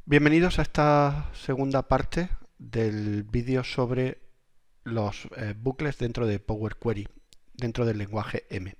Bienvenidos a esta segunda parte del vídeo sobre los bucles dentro de Power Query, dentro del lenguaje M.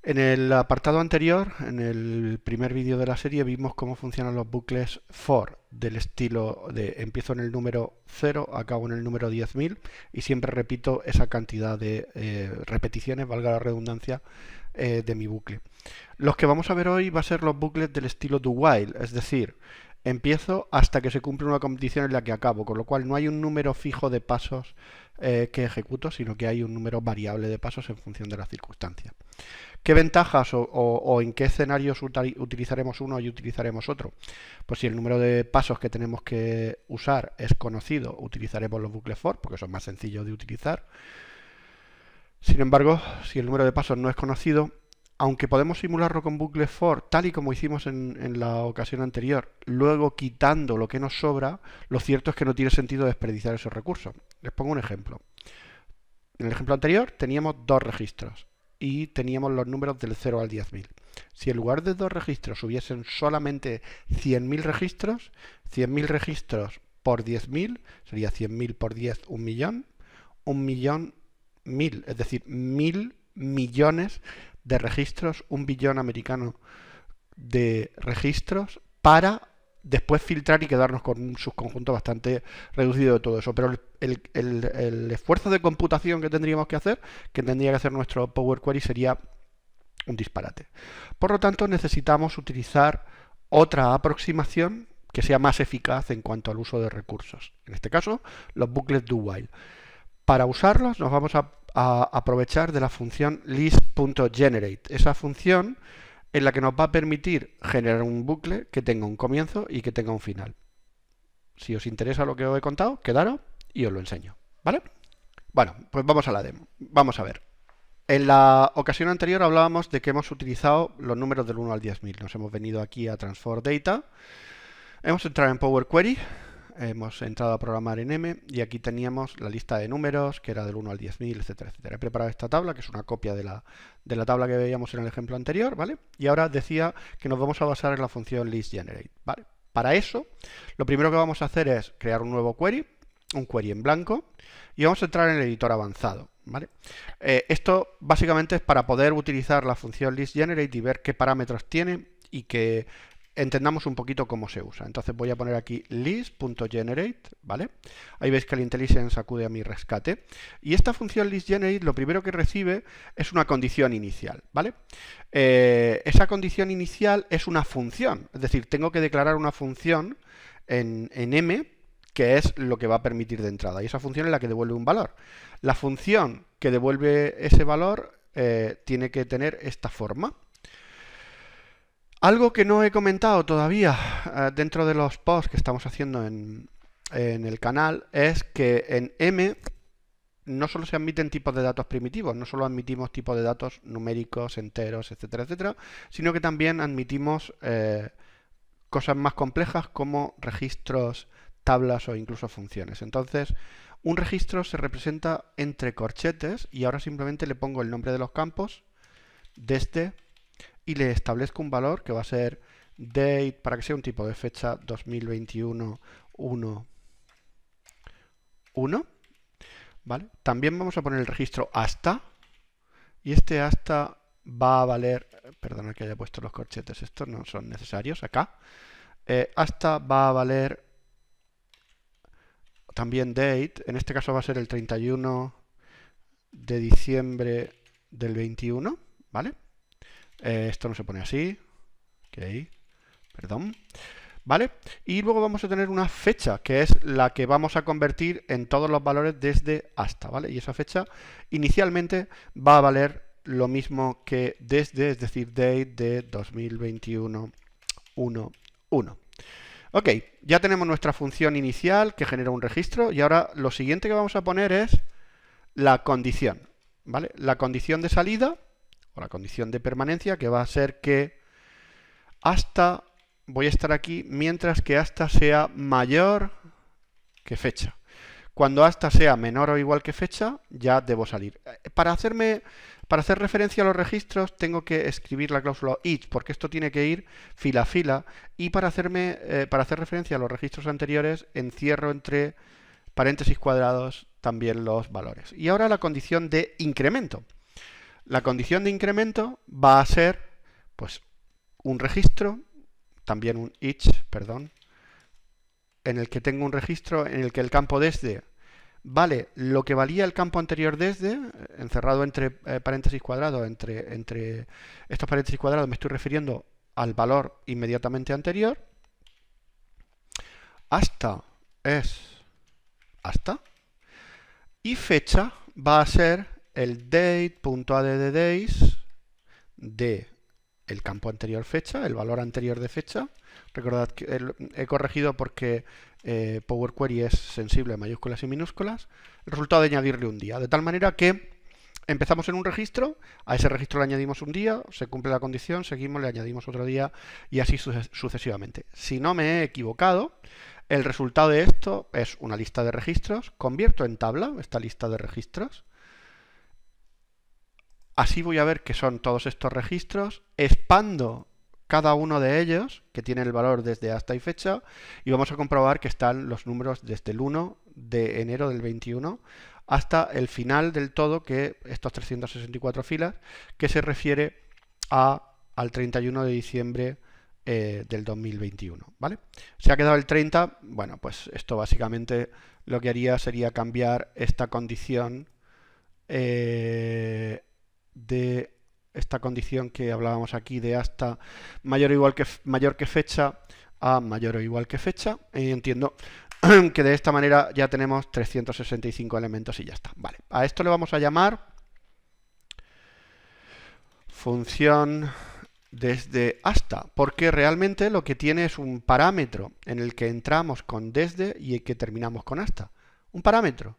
En el apartado anterior, en el primer vídeo de la serie, vimos cómo funcionan los bucles for, del estilo de empiezo en el número 0, acabo en el número 10.000 y siempre repito esa cantidad de repeticiones, valga la redundancia, de mi bucle. Los que vamos a ver hoy va a ser los bucles del estilo do while, es decir, empiezo hasta que se cumple una condición en la que acabo, con lo cual no hay un número fijo de pasos que ejecuto, sino que hay un número variable de pasos en función de las circunstancias. ¿Qué ventajas o en qué escenarios utilizaremos uno y utilizaremos otro? Pues si el número de pasos que tenemos que usar es conocido, utilizaremos los bucles for, porque son más sencillos de utilizar. Sin embargo, si el número de pasos no es conocido, aunque podemos simularlo con bucles for, tal y como hicimos en la ocasión anterior, luego quitando lo que nos sobra, lo cierto es que no tiene sentido desperdiciar esos recursos. Les pongo un ejemplo. En el ejemplo anterior teníamos dos registros y teníamos los números del 0 al 10.000. Si en lugar de dos registros hubiesen solamente 100.000 registros, 100.000 registros por 10.000 sería 100.000 por 10, 1.000.000, 1.000.000, 1.000, es decir, 1.000 millones de registros, 1 billón americano de registros para después filtrar y quedarnos con un subconjunto bastante reducido de todo eso. Pero el esfuerzo de computación que tendríamos que hacer, que tendría que hacer nuestro Power Query, sería un disparate. Por lo tanto, necesitamos utilizar otra aproximación que sea más eficaz en cuanto al uso de recursos. En este caso, los bucles do while. Para usarlos nos vamos a aprovechar de la función list.generate. Esa función en la que nos va a permitir generar un bucle que tenga un comienzo y que tenga un final. Si os interesa lo que os he contado, quedaros y os lo enseño, ¿vale? Bueno, pues vamos a la demo. Vamos a ver. En la ocasión anterior hablábamos de que hemos utilizado los números del 1 al 10.000. Nos hemos venido aquí a Transform Data. Hemos entrado en Power Query. Hemos entrado a programar en M y aquí teníamos la lista de números que era del 1 al 10.000, etcétera, etcétera. He preparado esta tabla, que es una copia de la tabla que veíamos en el ejemplo anterior, ¿vale? Y ahora decía que nos vamos a basar en la función listGenerate, ¿vale? Para eso, lo primero que vamos a hacer es crear un nuevo query, un query en blanco, y vamos a entrar en el editor avanzado, ¿vale? Esto básicamente es para poder utilizar la función listGenerate y ver qué parámetros tiene y que entendamos un poquito cómo se usa. Entonces voy a poner aquí list.generate, ¿vale? Ahí veis que el IntelliSense acude a mi rescate. Y esta función listGenerate lo primero que recibe es una condición inicial, ¿vale? Esa condición inicial es una función, es decir, tengo que declarar una función en M que es lo que va a permitir de entrada. Y esa función es la que devuelve un valor. La función que devuelve ese valor tiene que tener esta forma. Algo que no he comentado todavía dentro de los posts que estamos haciendo en el canal es que en M no solo se admiten tipos de datos primitivos, no solo admitimos tipos de datos numéricos, enteros, etcétera, etcétera, sino que también admitimos cosas más complejas como registros, tablas o incluso funciones. Entonces, un registro se representa entre corchetes y ahora simplemente le pongo el nombre de los campos desde y le establezco un valor que va a ser date, para que sea un tipo de fecha 2021 1, 1, ¿vale? También vamos a poner el registro hasta, y este hasta va a valer, perdona que haya puesto los corchetes, estos no son necesarios acá, hasta va a valer también date, en este caso va a ser el 31 de diciembre del 21, ¿vale? Esto no se pone así. Ok, perdón. ¿Vale? Y luego vamos a tener una fecha, que es la que vamos a convertir en todos los valores desde hasta, ¿vale? Y esa fecha inicialmente va a valer lo mismo que desde, es decir, date de 2021 1, 1. Ok, ya tenemos nuestra función inicial que genera un registro y ahora lo siguiente que vamos a poner es la condición, ¿vale? La condición de salida o la condición de permanencia, que va a ser que hasta, voy a estar aquí mientras que hasta sea mayor que fecha. Cuando hasta sea menor o igual que fecha, ya debo salir. Para hacer referencia a los registros, tengo que escribir la cláusula each, porque esto tiene que ir fila a fila. Y para hacer referencia a los registros anteriores, encierro entre paréntesis cuadrados también los valores. Y ahora la condición de incremento. La condición de incremento va a ser, pues, un registro, también un each, perdón, en el que tengo un registro en el que el campo desde vale lo que valía el campo anterior desde, encerrado entre paréntesis cuadrados, entre estos paréntesis cuadrados me estoy refiriendo al valor inmediatamente anterior. Hasta es hasta. Y fecha va a ser el date.addDays de el campo anterior fecha, el valor anterior de fecha. Recordad que he corregido porque Power Query es sensible a mayúsculas y minúsculas. El resultado de añadirle un día. De tal manera que empezamos en un registro, a ese registro le añadimos un día, se cumple la condición, seguimos, le añadimos otro día y así sucesivamente. Si no me he equivocado, el resultado de esto es una lista de registros. Convierto en tabla esta lista de registros. Así voy a ver que son todos estos registros. Expando cada uno de ellos, que tiene el valor desde hasta y fecha, y vamos a comprobar que están los números desde el 1 de enero del 21 hasta el final del todo, que estos 364 filas, que se refiere al 31 de diciembre del 2021, ¿vale? Se ha quedado el 30, bueno, pues esto básicamente lo que haría sería cambiar esta condición de esta condición que hablábamos aquí de hasta mayor que fecha a mayor o igual que fecha, y entiendo que de esta manera ya tenemos 365 elementos y ya está. Vale, a esto le vamos a llamar función desde hasta, porque realmente lo que tiene es un parámetro en el que entramos con desde y el que terminamos con hasta. Un parámetro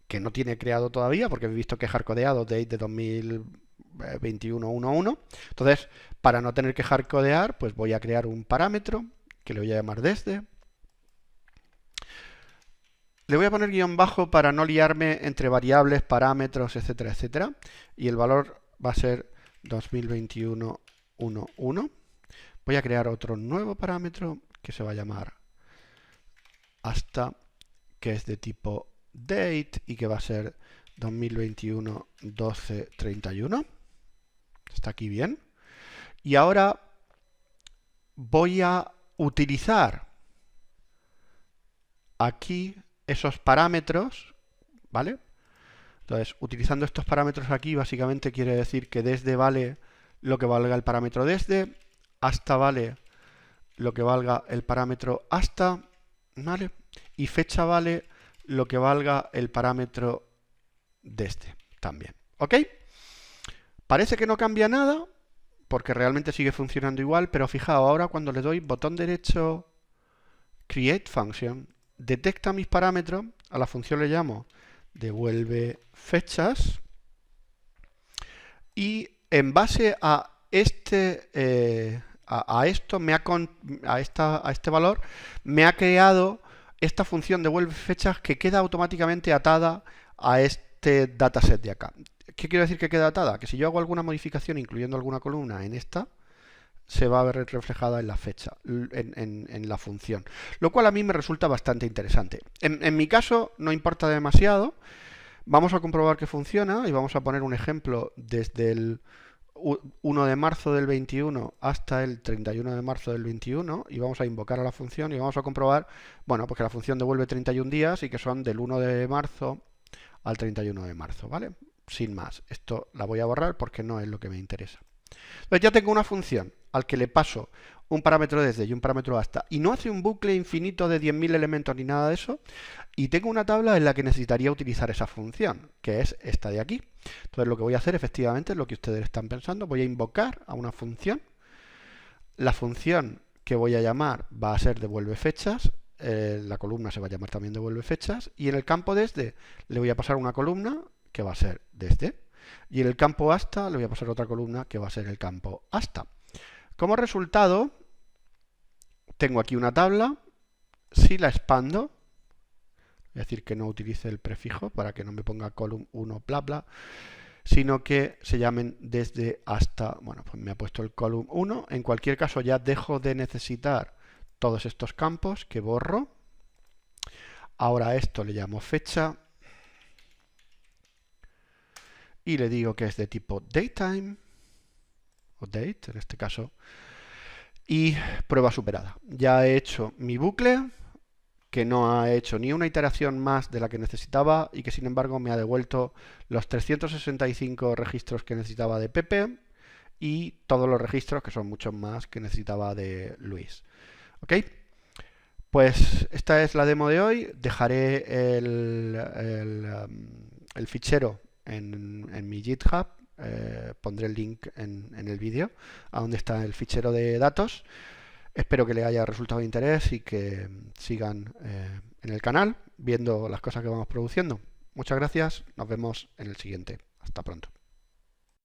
que no tiene creado todavía, porque he visto que hardcodeado date de 2021.1.1. Entonces, para no tener que hardcodear, pues voy a crear un parámetro que le voy a llamar desde. Le voy a poner guión bajo para no liarme entre variables, parámetros, etcétera, etcétera. Y el valor va a ser 2021.1.1. Voy a crear otro nuevo parámetro que se va a llamar hasta, que es de tipo date y que va a ser 2021.12.31. Está aquí bien. Y ahora voy a utilizar aquí esos parámetros, ¿vale? Entonces, utilizando estos parámetros aquí, básicamente quiere decir que desde vale lo que valga el parámetro desde, hasta vale lo que valga el parámetro hasta, ¿vale? Y fecha vale lo que valga el parámetro desde también, ¿ok? Parece que no cambia nada, porque realmente sigue funcionando igual, pero fijaos, ahora cuando le doy botón derecho, Create Function, detecta mis parámetros, a la función le llamo devuelve fechas, y en base a este valor me ha creado esta función devuelve fechas que queda automáticamente atada a este dataset de acá. ¿Qué quiero decir que queda atada? Que si yo hago alguna modificación incluyendo alguna columna en esta, se va a ver reflejada en la fecha, en la función. Lo cual a mí me resulta bastante interesante. En mi caso no importa demasiado. Vamos a comprobar que funciona y vamos a poner un ejemplo desde el 1 de marzo del 21 hasta el 31 de marzo del 21 y vamos a invocar a la función y vamos a comprobar, bueno, pues que la función devuelve 31 días y que son del 1 de marzo al 31 de marzo, ¿vale? Sin más. Esto la voy a borrar porque no es lo que me interesa. Entonces ya tengo una función al que le paso un parámetro desde y un parámetro hasta, y no hace un bucle infinito de 10.000 elementos ni nada de eso, y tengo una tabla en la que necesitaría utilizar esa función, que es esta de aquí. Entonces lo que voy a hacer efectivamente es lo que ustedes están pensando, voy a invocar a una función. La función que voy a llamar va a ser devuelve fechas, la columna se va a llamar también devuelve fechas, y en el campo desde le voy a pasar una columna que va a ser desde, y en el campo hasta le voy a pasar otra columna que va a ser el campo hasta. Como resultado, tengo aquí una tabla. Si la expando, es decir, que no utilice el prefijo para que no me ponga column 1 bla bla, sino que se llamen desde hasta, bueno, pues me ha puesto el column 1. En cualquier caso ya dejo de necesitar todos estos campos que borro. Ahora a esto le llamo fecha y le digo que es de tipo datetime, o date en este caso, y prueba superada. Ya he hecho mi bucle, que no ha hecho ni una iteración más de la que necesitaba y que sin embargo me ha devuelto los 365 registros que necesitaba de Pepe y todos los registros, que son muchos más, que necesitaba de Luis. ¿Ok? Pues esta es la demo de hoy. Dejaré el fichero en mi GitHub. Pondré el link en el vídeo a donde está el fichero de datos. Espero que les haya resultado de interés y que sigan en el canal viendo las cosas que vamos produciendo. Muchas gracias. Nos vemos en el siguiente. Hasta pronto.